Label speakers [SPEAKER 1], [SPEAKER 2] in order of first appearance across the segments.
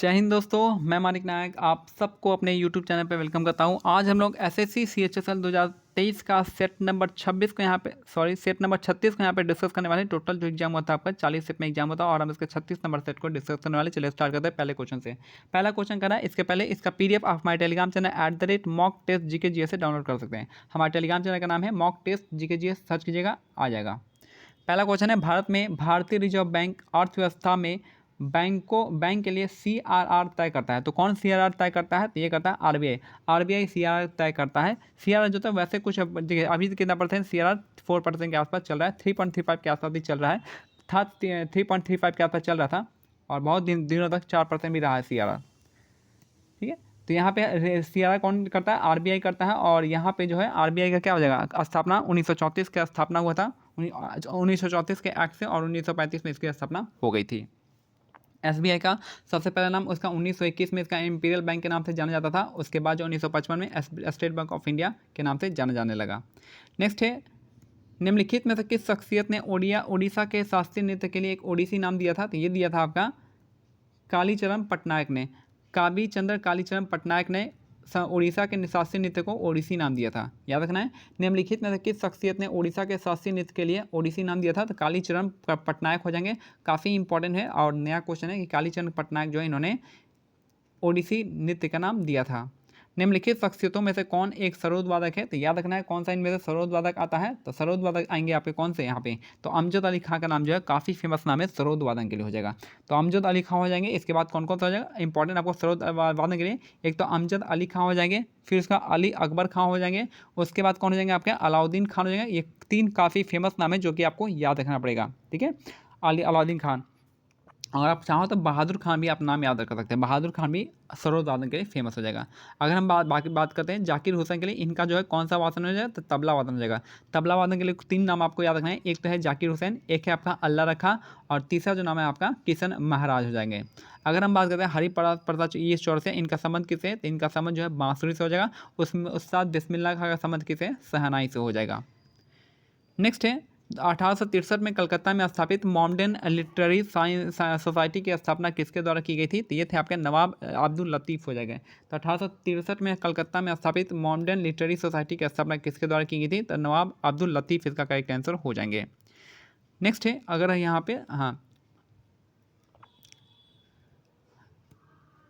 [SPEAKER 1] जय हिंद दोस्तों, मैं मानिक नायक आप सबको अपने यूट्यूब चैनल पे वेलकम करता हूं। आज हम लोग एसएससी सीएचएसएल 2023 का सेट नंबर 26 को यहाँ पे सेट नंबर 36 को यहाँ पे डिस्कस करने वाले। टोटल जो एग्जाम होता है आपका 40 सेट में एग्जाम होता है और हम इसके 36 नंबर सेट को डिस्कस करने वाले। चलिए स्टार्ट करते हैं पहले क्वेश्चन से। पहला क्वेश्चन करा है, इसके पहले इसका पीडीएफ आप हमारे Telegram channel @mock test GK GS से डाउनलोड कर सकते हैं। हमारे टेलीग्राम चैनल का नाम है mock test GK GS, search कीजिएगा आ जाएगा। पहला क्वेश्चन है, भारत में भारतीय रिजर्व बैंक अर्थव्यवस्था में बैंक के लिए सीआरआर तय करता है। तो कौन सीआरआर तय करता है? तो ये करता है आरबीआई। आरबीआई सीआरआर तय करता है। सीआरआर जो था वैसे कुछ देखिए अभी कितना परसेंट सीआरआर 4% के आसपास चल रहा है, 3.35 के आसपास भी चल रहा है, था 3.35 के आसपास चल रहा था और बहुत दिनों तक 4% भी रहा है सीआरआर। ठीक है, तो यहाँ पे सीआरआर कौन करता है? आरबीआई करता है। और यहाँ पे जो है आरबीआई का क्या हो जाएगा? स्थापना 1934 के स्थापना हुआ था, 1934 के एक्ट से, और 1935 में इसकी स्थापना हो गई थी। एसबीआई का सबसे पहला नाम उसका 1921 में इसका इंपीरियल बैंक के नाम से जाना जाता था। उसके बाद जो 1955 में स्टेट बैंक ऑफ इंडिया के नाम से जाना जाने लगा। नेक्स्ट है, निम्नलिखित में से किस शख्सियत ने उड़ीसा के शास्त्रीय नृत्य के लिए एक ओडिसी नाम दिया था? तो ये दिया था आपका कालीचरण पटनायक ने। कालीचरण पटनायक ने उड़ीसा के शास्त्रीय नृत्य को ओडिसी नाम दिया था। याद रखना है, निम्नलिखित में से किस शख्सियत ने उड़ीसा के शास्त्रीय नृत्य के लिए ओडिसी नाम दिया था? तो कालीचरण पटनायक हो जाएंगे। काफ़ी इंपॉर्टेंट है और नया क्वेश्चन है कि कालीचरण पटनायक जो है इन्होंने ओडिसी नृत्य का नाम दिया था। निम्नलिखित शख्सियतों में से कौन एक सरोद वादक है? तो याद रखना है कौन सा इनमें से सरोद वादक आता है। तो सरोद वादक आएंगे आपके कौन से यहाँ पे? तो अमजद अली खां का नाम जो है काफ़ी फेमस नाम है सरोद वादन के लिए हो जाएगा। तो अमजद अली खां हो जाएंगे। इसके बाद कौन कौन सा हो जाएगा इंपॉर्टेंट आपको सरोद वादन के लिए? एक तो अमजद अली खां हो जाएंगे, फिर उसका अली अकबर खां हो जाएंगे, उसके बाद कौन हो जाएंगे आपके? अलाउद्दीन खान हो जाएंगे। ये तीन काफ़ी फेमस नाम है जो कि आपको याद रखना पड़ेगा। ठीक है, अलाउद्दीन खान। अगर आप चाहो तो बहादुर खान भी आप नाम याद रख सकते हैं। बहादुर खान भी सरोद वादन के लिए फेमस हो जाएगा। अगर हम बात करते हैं जाकिर हुसैन के लिए, इनका जो है कौन सा वादन हो जाएगा? तो तबला वादन हो जाएगा। तबला वादन के लिए तीन नाम आपको याद रखना है। एक तो है जाकिर हुसैन, एक है आपका अल्लाह रखा, और तीसरा जो नाम है आपका किशन महाराज हो जाएंगे। अगर हम बात करते हैं हरिप्रसाद ये चौर से, इनका संबंध किससे है? तो इनका संबंध जो है बांसुरी से हो जाएगा। उसमें उस्ताद बिस्मिल्लाह खां का संबंध किससे? शहनाई से हो जाएगा। नेक्स्ट है, 1863 में कलकत्ता में स्थापित मॉमडन लिटरेरी सोसाइटी की स्थापना किसके द्वारा की गई थी? तो ये थे आपके नवाब अब्दुल लतीफ़ हो जाएगा। तो 1863 में कलकत्ता में स्थापित मॉमडन लिटरेरी सोसाइटी की स्थापना किसके द्वारा की गई थी? तो नवाब अब्दुल लतीफ़ इसका करेक्ट आंसर हो जाएंगे। नेक्स्ट है, अगर यहाँ पे हाँ,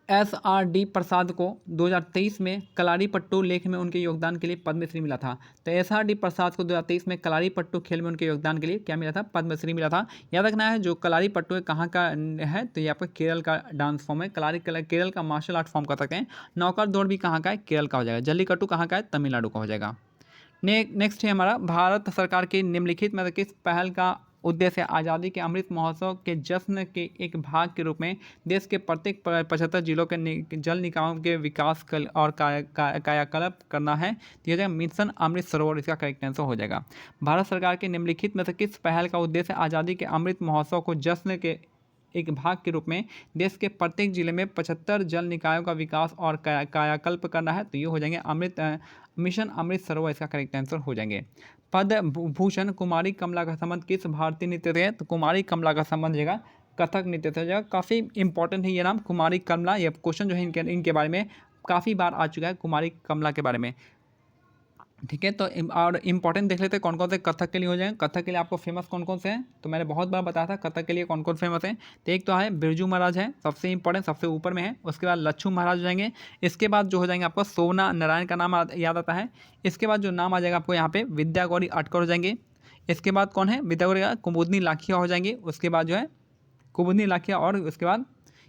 [SPEAKER 1] SRD प्रसाद को 2023 में कलारीपट्टू लेख में उनके योगदान के लिए पद्मश्री मिला था। तो SRD प्रसाद को 2023 में कलारीपट्टू खेल में उनके योगदान के लिए क्या मिला था? पद्मश्री मिला था। याद रखना है जो कलारीपट्टू है कहाँ का है? तो ये आपका केरल का डांस फॉर्म है। केरल का मार्शल आर्ट फॉर्म कर सकते हैं। नौकर दौड़ भी कहाँ का है? केरल का हो जाएगा। जल्लीकट्टू कहाँ का है? तमिलनाडु का हो जाएगा। नेक्स्ट है हमारा, भारत सरकार की निम्नलिखित में से किस पहल का उद्देश्य आज़ादी के अमृत महोत्सव के जश्न के एक भाग के रूप में देश के प्रत्येक 75 जिलों के जल निकायों के विकास और कायाकल्प करना है? तो यह जाएगा मिशन अमृत सरोवर, इसका करेक्ट आंसर हो जाएगा। भारत सरकार के निम्नलिखित में से किस पहल का उद्देश्य आज़ादी के अमृत महोत्सव को जश्न के एक भाग के रूप में देश के प्रत्येक जिले में 75 जल निकायों का विकास और कायाकल्प करना है? तो ये हो जाएंगे मिशन अमृत सरोवर, इसका करेक्ट आंसर हो जाएंगे। पद्म भूषण कुमारी कमला का संबंध किस भारतीय नृत्य से है? तो कुमारी कमला का संबंध जाएगा कथक नृत्य से हो जाएगा। काफ़ी इंपॉर्टेंट है ये नाम कुमारी कमला। ये क्वेश्चन जो है इनके बारे में काफ़ी बार आ चुका है, कुमारी कमला के बारे में। ठीक है, तो और इम्पॉर्टेंट देख लेते हैं कौन कौन से कथक के लिए हो जाएंगे। कथक के लिए आपको फेमस कौन कौन से हैं? तो मैंने बहुत बार बताया था कथक के लिए कौन कौन फेमस है। तो एक तो है बिरजू महाराज है, सबसे इंपॉर्टेंट, सबसे ऊपर में है। उसके बाद लच्छू महाराज हो जाएंगे। इसके बाद जो हो जाएंगे आपको सोना नारायण का नाम याद आता है। इसके बाद जो नाम आ जाएगा आपको यहाँ पे विद्या गौरी अटकर हो जाएंगे। इसके बाद कौन है? विद्या गौरी कुमुदनी लाखिया हो जाएंगे। उसके बाद जो है कुमुदनी लाखिया, और उसके बाद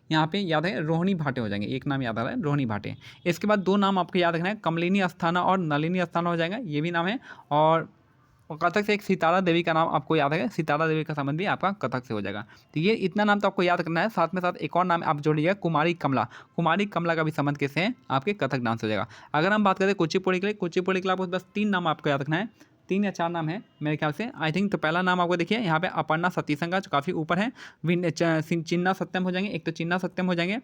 [SPEAKER 1] यहाँ पे याद है रोहिणी भाटे हो जाएंगे। एक नाम याद आ रहा है रोहिणी भाटे। इसके बाद दो नाम आपको याद रखना है, कमलिनी अस्थाना और नलिनी अस्थाना हो जाएगा, ये भी नाम है। और कथक से एक सितारा देवी का नाम आपको याद है, सितारा देवी का संबंध भी आपका कथक से हो जाएगा। तो ये इतना नाम तो आपको याद रखना है। साथ में साथ एक और नाम आप जोड़िएगा, कुमारी कमला। कुमारी कमला का भी संबंध किससे है? आपके कथक डांस हो जाएगा। अगर हम बात करें कुचिपुड़ी के लिए, कुचिपुड़ी के लिए आपको बस तीन नाम आपको याद रखना है, 3 या 4 नाम है मेरे ख्याल से, आई थिंक। तो पहला नाम आपको देखिए यहाँ पे अपर्णा सतीसंगा जो काफ़ी ऊपर है, चिन्ना सत्यम हो जाएंगे। एक तो चिन्ना सत्यम हो जाएंगे,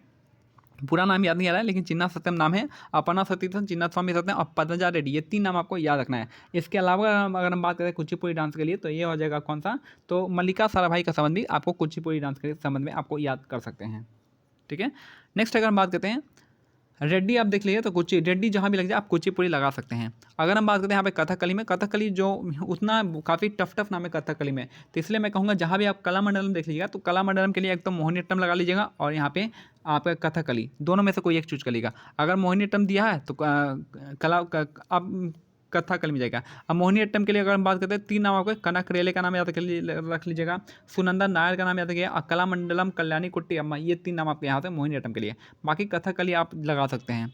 [SPEAKER 1] पूरा नाम याद नहीं आ रहा है लेकिन चिन्ना सत्यम नाम है। अपर्णा सतीसन, चिन्ना स्वामी सत्यम और पद्मजा रेड्डी, ये 3 नाम आपको याद रखना है। इसके अलावा अगर हम बात करें कुचिपुड़ी डांस के लिए तो ये हो जाएगा कौन सा? तो मल्लिका साराभाई का संबंध भी आपको कुचिपुड़ी डांस के संबंध में आपको याद कर सकते हैं। ठीक है। नेक्स्ट अगर हम बात करते हैं रेड्डी, आप देख लीजिए तो कुची, रेड्डी जहाँ भी लग जाए आप कुचिपुड़ी लगा सकते हैं। अगर हम बात करते हैं यहाँ पे कथकली में, कथकली जो उतना काफ़ी टफ नाम है कथकली में, तो इसलिए मैं कहूँगा जहाँ भी आप कलामंडलम देख लीजिएगा तो कलामंडलम के लिए एक तो मोहिनीअट्टम लगा लीजिएगा और यहाँ पे आपका कथकली, दोनों में से कोई एक चूज कर लीजिएगा। अगर मोहिनीअट्टम दिया है तो आप कथकली में जाएगा। अब मोहिनीअट्टम के लिए अगर हम बात करते हैं 3 नाम आपको, कनक रेले का नाम याद रख लीजिएगा, सुनंदा नायर का नाम याद रखिएगा और कलामंडलम कल्याणी कुट्टी अम्मा, ये 3 नाम आपके यहाँ से मोहिनीअट्टम के लिए। बाकी कथकली आप लगा सकते हैं।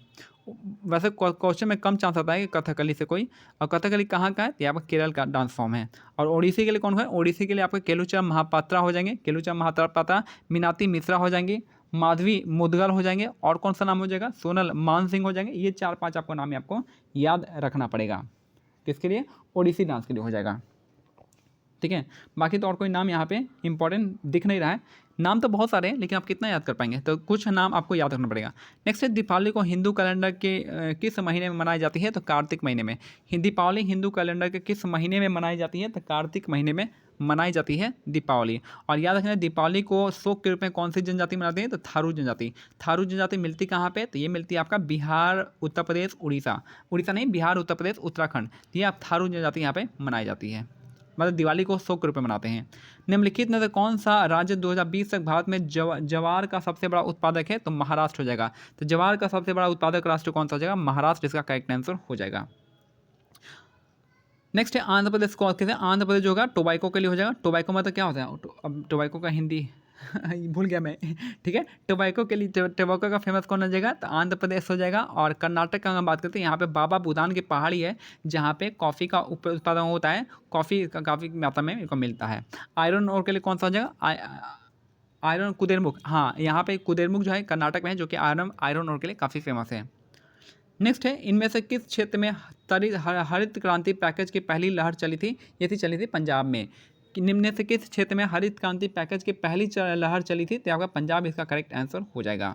[SPEAKER 1] वैसे क्वेश्चन में कम चांस आता है कि कथकली से कोई, और कथकली कहाँ का है, ये आपका केरल का डांस फॉर्म है। और ओडिसी के लिए कौन है, ओडिसी के लिए आपका केलुचा महापात्रा हो जाएंगे, केलुचा महापात्रा, मीनाती मिश्रा हो जाएंगी, माधवी मुदगल हो जाएंगे, और कौन सा नाम हो जाएगा, सोनल मान सिंह हो जाएंगे। ये 4-5 आपको नाम आपको याद रखना पड़ेगा, किसके लिए, ओडिसी डांस के लिए हो जाएगा, ठीक है। बाकी तो और कोई नाम यहाँ पे इंपॉर्टेंट दिख नहीं रहा है, नाम तो बहुत सारे हैं लेकिन आप कितना याद कर पाएंगे, तो कुछ नाम आपको याद रखना पड़ेगा। नेक्स्ट है दीपावली को हिंदू कैलेंडर के किस महीने में मनाई जाती है, तो कार्तिक महीने में। दीपावली हिंदू कैलेंडर के किस महीने में मनाई जाती है, तो कार्तिक महीने में मनाई जाती है दीपावली। और याद रखना दीपावली को शोक के रूप में कौन सी जनजाति मनाती है, तो थारू जनजाति। थारू जनजाति मिलती कहाँ पे, तो ये मिलती है आपका बिहार, उत्तर प्रदेश, उड़ीसा, उड़ीसा नहीं बिहार, उत्तर प्रदेश, उत्तराखंड, ये आप थारू जनजाति यहाँ पे मनाई जाती है, मतलब दिवाली को शोक के रूप में मनाते हैं। निम्नलिखित में से कौन सा राज्य 2020 तक भारत में ज्वार का सबसे बड़ा उत्पादक है, तो महाराष्ट्र हो जाएगा। तो ज्वार का सबसे बड़ा उत्पादक राष्ट्र कौन सा हो जाएगा, महाराष्ट्र, इसका करेक्ट आंसर हो जाएगा। नेक्स्ट है आंध्र प्रदेश को कहते हैं, आंध्र प्रदेश जो होगा टोबैको के लिए हो जाएगा। टोबैको मतलब क्या होता है, अब टोबैको का हिंदी भूल गया मैं, ठीक है। टोबैको के लिए, टोबैको का फेमस कौन हो जाएगा, तो आंध्र प्रदेश हो जाएगा। और कर्नाटक का हम बात करते हैं, यहाँ पे बाबा बुदान की पहाड़ी है जहाँ पे कॉफ़ी का उत्पादन होता है, कॉफ़ी का काफ़ी मात्रा में इनको मिलता है। आयरन ओर के लिए कौन सा हो जाएगा, आयरन कुदेरमुख, हाँ यहाँ पे कुदेरमुख जो है कर्नाटक में है, जो कि आयरन ओर के लिए काफ़ी फेमस है। नेक्स्ट है इनमें से किस क्षेत्र में हरित क्रांति पैकेज की पहली लहर चली थी, ये चली थी पंजाब में। कि निम्न से किस क्षेत्र में हरित क्रांति पैकेज की पहली लहर चली थी, तो आपका पंजाब इसका करेक्ट आंसर हो जाएगा।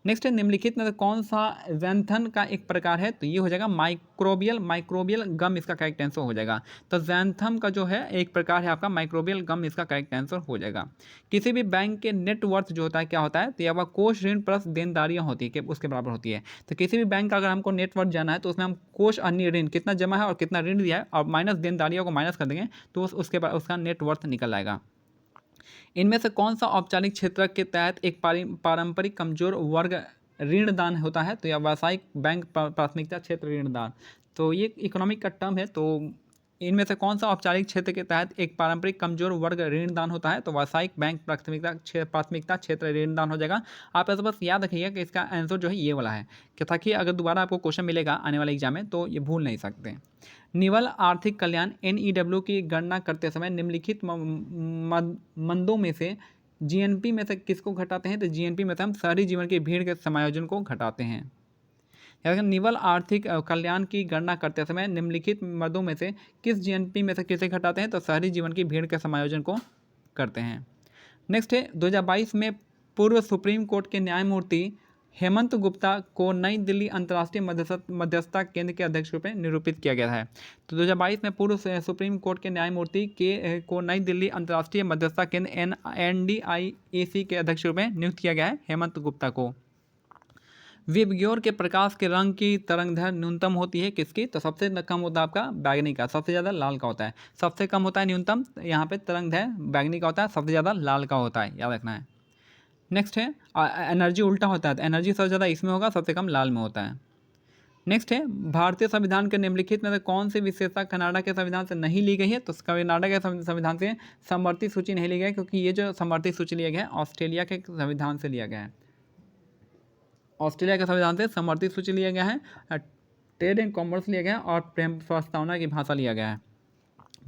[SPEAKER 1] नेक्स्ट है निम्नलिखित में से कौन सा जैंथन का एक प्रकार है, तो ये हो जाएगा माइक्रोबियल गम, इसका करेक्ट आंसर हो जाएगा। तो जैंथम का जो है एक प्रकार है आपका माइक्रोबियल गम, इसका करेक्ट आंसर हो जाएगा। किसी भी बैंक के नेटवर्थ जो होता है क्या होता है, तो ये आपका कोष ऋण प्लस देनदारियाँ होती है कि उसके बराबर होती है। तो किसी भी बैंक का अगर हमको नेटवर्थ जाना है तो उसमें हम कोष अन्य ऋण कितना जमा है और कितना ऋण दिया है और माइनस देनदारियों को माइनस कर देंगे तो उसके बाद उसका नेटवर्थ निकल आएगा। इनमें से कौन सा औपचारिक क्षेत्र के तहत एक पारंपरिक कमजोर वर्ग ऋणदान होता है, तो यह व्यावसायिक बैंक प्राथमिकता क्षेत्र ऋणदान, तो ये इकोनॉमिक का टर्म है। तो इनमें से कौन सा औपचारिक क्षेत्र के तहत एक पारंपरिक कमजोर वर्ग ऋणदान होता है, तो व्यावसायिक बैंक प्राथमिकता क्षेत्र ऋणदान हो जाएगा। आप ऐसा बस याद रखिएगा कि इसका आंसर जो है ये वाला है, कि ताकि अगर दोबारा आपको क्वेश्चन मिलेगा आने वाले एग्जाम में तो ये भूल नहीं सकते। निवल आर्थिक कल्याण NEW की गणना करते समय निम्नलिखित मंदों में से GNP में से किसको घटाते हैं, तो GNP में से हम शहरी जीवन की भीड़ के समायोजन को घटाते हैं। निवल आर्थिक कल्याण की गणना करते समय निम्नलिखित मदों में से किस GNP में से किसे घटाते हैं, तो शहरी जीवन की भीड़ के समायोजन को करते हैं। नेक्स्ट है 2022 में पूर्व सुप्रीम कोर्ट के न्यायमूर्ति हेमंत गुप्ता को नई दिल्ली अंतर्राष्ट्रीय मध्यस्थता केंद्र के अध्यक्ष रूप में निरूपित किया गया है। तो 2022 में पूर्व सुप्रीम कोर्ट के न्यायमूर्ति को नई दिल्ली अंतर्राष्ट्रीय मध्यस्थता केंद्र NDIAC के अध्यक्ष रूप में नियुक्त किया गया है हेमंत गुप्ता को। विबग्योर के प्रकाश के रंग की तरंगदैर्घ्य न्यूनतम होती है किसकी, तो सबसे कम होता है आपका बैगनी का, सबसे ज़्यादा लाल का होता है। सबसे कम होता है न्यूनतम, यहाँ पे तरंगदैर्घ्य बैगनी का होता है, सबसे ज़्यादा लाल का होता है, याद रखना है। नेक्स्ट है एनर्जी उल्टा होता है, तो एनर्जी सबसे ज़्यादा इसमें होगा, सबसे कम लाल में होता है। नेक्स्ट है भारतीय संविधान के निम्नलिखित में से कौन सी विशेषता कनाडा के संविधान से नहीं ली गई है, तो कनाडा के संविधान से समवर्ती सूची नहीं ली गई है, क्योंकि ये जो समवर्ती सूची लिया गया है ऑस्ट्रेलिया के संविधान से लिया गया है। ऑस्ट्रेलिया के संविधान से समवर्ती सूची लिया गया है, ट्रेड एंड कॉमर्स लिया गया है और प्रेम प्रस्तावना की भाषा लिया गया है।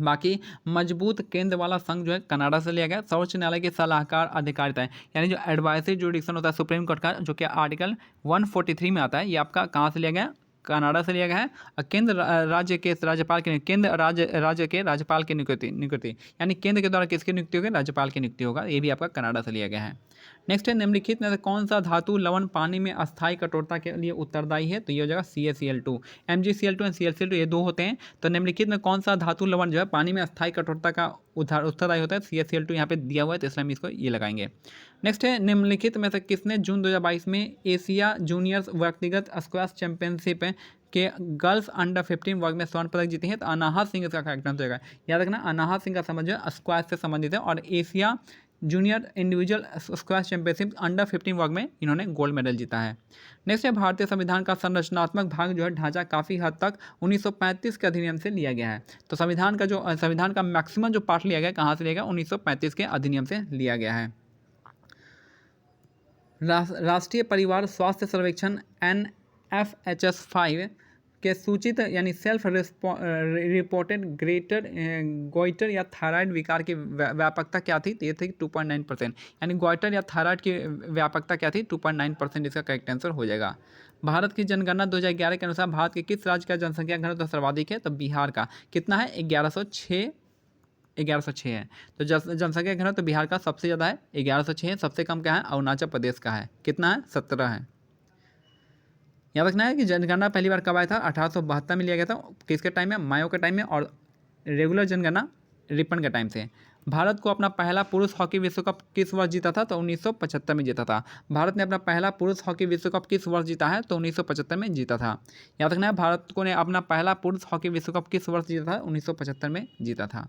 [SPEAKER 1] बाकी मजबूत केंद्र वाला संघ जो है कनाडा से लिया गया। सर्वोच्च न्यायालय की सलाहकार अधिकारिता है, यानी जो एडवाइजरी जुडिक्शन होता है सुप्रीम कोर्ट का, जो कि आर्टिकल 143 में आता है, ये आपका कहाँ से लिया गया, कनाडा से लिया गया है। और केंद्र राज्य के राज्यपाल की केंद्र राज्य के राज्यपाल की नियुक्ति, यानी केंद्र के द्वारा किसकी नियुक्ति होगी, राज्यपाल की नियुक्ति होगा, ये भी आपका कनाडा से लिया गया है। नेक्स्ट है निम्नलिखित में से कौन सा धातु लवण पानी में अस्थायी कठोरता के लिए उत्तरदायी है, तो ये हो जाएगा CaCl2। MgCl2 एंड ClCl2 ये दो होते हैं, तो निम्नलिखित में कौन सा धातु लवण जो है पानी में अस्थायी कठोरता का उत्तरदायी होता है, CaCl2 यहाँ पे दिया हुआ है, तो इसलिए हम इसको ये लगाएंगे। नेक्स्ट है निम्नलिखित में से किसने जून 2022 में एशिया जूनियर्स व्यक्तिगत स्क्वैश चैंपियनशिप के गर्ल्स अंडर 15 वर्ग में स्वर्ण पदक जीते हैं, तो अनाहत सिंह इसका करेक्ट आंसर होगा। याद रखना अनाहत सिंह का समझ जो है स्क्वैश से संबंधित है, और Asia junior individual squash championship under 15 वर्ग में इन्होंने गोल्ड मेडल जीता है। नेक्स्ट है भारतीय संविधान का संरचनात्मक भाग जो है ढांचा काफ़ी हद तक 1935 के अधिनियम से लिया गया है, तो संविधान का मैक्सिमम जो पार्ट लिया गया कहाँ से लिया गया, 1935 के अधिनियम से लिया गया है। राष्ट्रीय परिवार स्वास्थ्य सर्वेक्षण NFHS5 के सूचित यानी सेल्फ रिपोर्टेड ग्रेटर गोइटर या थायराइड विकार की व्यापकता क्या थी, तो ये थी 2.9%, यानी गोइटर या थायराइड की व्यापकता क्या थी, 2.9%, इसका करेक्ट आंसर हो जाएगा। भारत की जनगणना 2011 के अनुसार भारत के किस राज्य का जनसंख्या घनत्व सर्वाधिक है, तो बिहार का। कितना है, 1106 है, तो जनसंख्या घनत्व तो बिहार का सबसे ज़्यादा है 1106 है। सबसे कम क्या है, अरुणाचल प्रदेश का है, कितना है, 17 है। याद रखना है कि जनगणना पहली बार कब आया था, 1872 में लिया गया था, किसके टाइम में, मायो के टाइम में, और रेगुलर जनगणना रिपन के टाइम से। भारत को अपना पहला पुरुष हॉकी विश्व कप किस वर्ष जीता था, तो 1975 में जीता था। भारत ने अपना पहला पुरुष हॉकी विश्व कप किस वर्ष जीता है, तो 1975 में जीता था। याद रखना है भारत को ने अपना पहला पुरुष हॉकी विश्व कप किस वर्ष जीता था, 1975 में जीता था।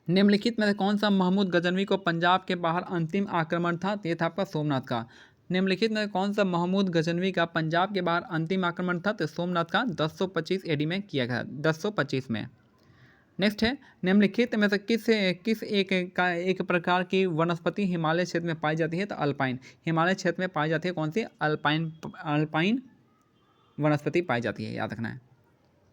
[SPEAKER 1] निम्नलिखित में से कौन सा महमूद गजनवी को पंजाब के बाहर अंतिम आक्रमण था, तो ये था आपका सोमनाथ का। निम्नलिखित में कौन सा महमूद गजनवी का पंजाब के बाहर अंतिम आक्रमण था, तो सोमनाथ का 1025 AD में किया गया, 1025 में। नेक्स्ट है निम्नलिखित में से किस एक प्रकार की वनस्पति हिमालय क्षेत्र में पाई जाती है, तो अल्पाइन। हिमालय क्षेत्र में पाई जाती है कौन सी, अल्पाइन वनस्पति पाई जाती है, याद रखना है,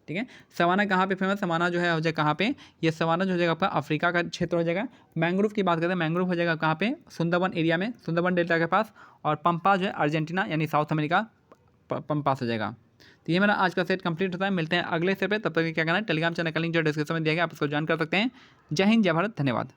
[SPEAKER 1] ठीक है। सवाना कहाँ पे फेमस, सवाना जो है हो जाएगा कहाँ पे, ये सवाना जो हो जाएगा आपका अफ्रीका का क्षेत्र हो जाएगा। मैंग्रोव की बात करते हैं, मैंग्रोव हो जाएगा कहाँ पे, सुंदरबन एरिया में, सुंदरबन डेल्टा के पास। और पंपा जो है अर्जेंटीना यानी साउथ अमेरिका, पंपास हो जाएगा। तो ये मेरा आज का सेट कंप्लीट होता है। मिलते हैं अगले सेट पे, तब तक क्या करना है, टेलीग्राम चैनल का लिंक जो डिस्क्रिप्शन में दिया गया, आप इसको ज्वाइन कर सकते हैं। जय हिंद, जय भारत, धन्यवाद।